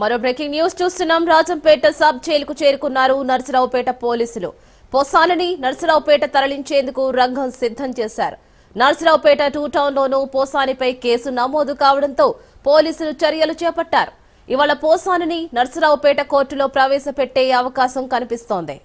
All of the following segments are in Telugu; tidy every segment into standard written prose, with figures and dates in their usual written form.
మరో బ్రేకింగ్ న్యూస్ చూస్తున్నాం. రాజంపేట సబ్ జైలుకు చేరుకున్నారు నర్సరావుపేట పోలీసులు. పోసాలని నర్సరావుపేట తరలించేందుకు రంగం సిద్ధం చేశారు. నర్సరావుపేట 2 టౌన్లోనూ పోసానిపై కేసు నమోదు కావడంతో పోలీసులు చర్యలు చేపట్టారు. ఇవాళ పోసానిని నర్సరావుపేట కోర్టులో ప్రవేశపెట్టే అవకాశం కనిపిస్తోంది.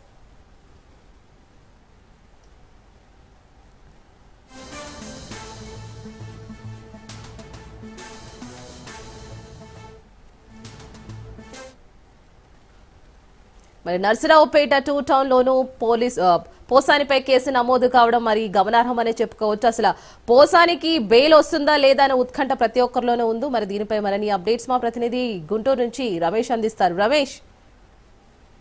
మరి నర్సరావుపేట 2 టౌన్లోనూ పోసానిపై కేసు నమోదు కావడం మరి గమనార్హమనే చెప్పుకోవచ్చు. అసలు పోసానికి బెయిల్ వస్తుందా లేదా అనే ఉత్కంఠ ప్రతి ఒక్కరిలోనే ఉంది. మరి దీనిపై మరిన్ని అప్డేట్స్ మా ప్రతినిధి గుంటూరు నుంచి రమేష్ అందిస్తారు. రమేష్,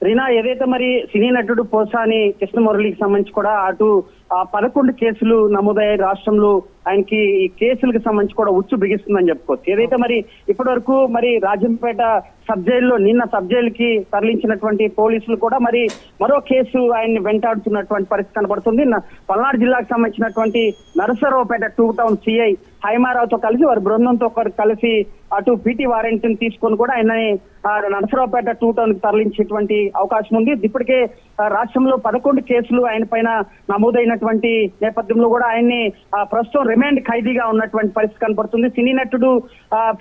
రీనా, ఏదైతే మరి సినీ నటుడు పోసాని కృష్ణమురళికి సంబంధించి కూడా అటు 11 కేసులు నమోదయ్యాయి రాష్ట్రంలో. ఆయనకి ఈ కేసులకు సంబంధించి కూడా ఉచ్చు బిగిస్తుందని చెప్పుకోవచ్చు. ఏదైతే మరి ఇప్పటి వరకు మరి రాజంపేట సబ్ జైల్లో నిన్న సబ్ జైలుకి తరలించినటువంటి పోలీసులు కూడా మరి మరో కేసు ఆయన్ని వెంటాడుతున్నటువంటి పరిస్థితి కనబడుతుంది. పల్నాడు జిల్లాకు సంబంధించినటువంటి నరసరావుపేట 2 టౌన్ సిఐ హైమారావుతో కలిసి వారి బృందంతో కలిసి అటు పీటీ వారెంట్ తీసుకొని కూడా ఆయనని నరసరావుపేట 2 టౌన్ కి తరలించేటువంటి అవకాశం ఉంది. ఇప్పటికే రాష్ట్రంలో 11 కేసులు ఆయన పైన నమోదైనటువంటి నేపథ్యంలో కూడా ఆయన్ని ప్రస్తుతం రిమాండ్ ఖైదీగా ఉన్నటువంటి పరిస్థితి కనపడుతుంది. సినీ నటుడు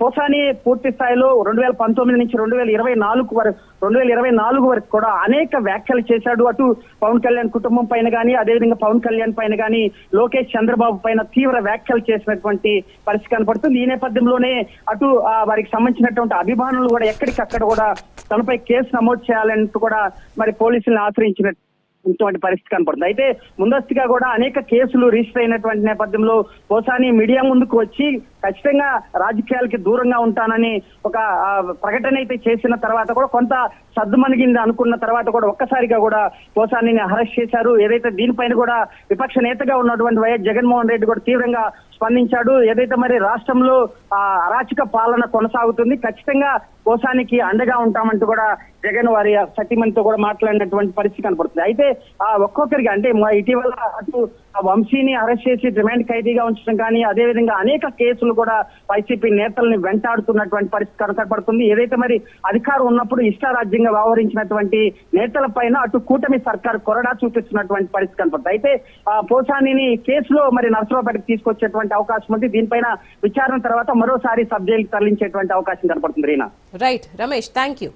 పోసాని పూర్తి స్థాయిలో 2019 నుంచి 2024 వరకు కూడా అనేక వ్యాఖ్యలు చేశాడు. అటు పవన్ కళ్యాణ్ కుటుంబం పైన కానీ, అదేవిధంగా పవన్ కళ్యాణ్ పైన కానీ, లోకేష్ చంద్రబాబు పైన తీవ్ర వ్యాఖ్యలు చేసినటువంటి పరిస్థితి కనపడుతుంది. ఈ నేపథ్యంలోనే అటు వారికి సంబంధించినటువంటి అభిమానులు కూడా ఎక్కడికక్కడ కూడా తనపై కేసు నమోదు చేయాలంటూ కూడా మరి పోలీసులను ఆశ్రయించినటువంటి పరిస్థితి కనపడుతుంది. అయితే ముందస్తుగా కూడా అనేక కేసులు రిజిస్టర్ అయినటువంటి నేపథ్యంలో పోసాని మీడియా ముందుకు వచ్చి ఖచ్చితంగా రాజకీయాలకి దూరంగా ఉంటానని ఒక ప్రకటన అయితే చేసిన తర్వాత కూడా కొంత సద్దుమణిగింది అనుకున్న తర్వాత కూడా ఒక్కసారిగా కూడా పోసానిని అరెస్ట్ చేశారు. ఏదైతే దీనిపైన కూడా విపక్ష నేతగా ఉన్నటువంటి వైఎస్ జగన్మోహన్ రెడ్డి కూడా తీవ్రంగా స్పందించాడు. ఏదైతే మరి రాష్ట్రంలో అరాచక పాలన కొనసాగుతుంది, ఖచ్చితంగా పోసానికి అండగా ఉంటామంటూ కూడా జగన్ వారి సతీమణితో కూడా మాట్లాడినటువంటి పరిస్థితి కనపడుతుంది. అయితే ఒక్కొక్కరికి అంటే ఇటీవల అటు వంశీని అరెస్ట్ చేసి రిమాండ్ ఖైదీగా ఉంచడం కానీ, అదేవిధంగా అనేక కేసులు కూడా వైసీపీ నేతల్ని వెంటాడుతున్నటువంటి పరిస్థితి కనపడుతుంది. ఏదైతే మరి అధికారం ఉన్నప్పుడు ఇష్టారాజ్యంగా వ్యవహరించినటువంటి నేతల పైన అటు కూటమి సర్కార్ కొరడా చూపిస్తున్నటువంటి పరిస్థితి కనపడుతుంది. అయితే పోసానిని కేసులో మరి నర్సరావుపేటకు తీసుకొచ్చేటువంటి అవకాశం ఉంది. దీనిపైన విచారణ తర్వాత మరోసారి సబ్ జైలుకి తరలించేటువంటి అవకాశం కనపడుతుంది. Reena, right Ramesh, thank you.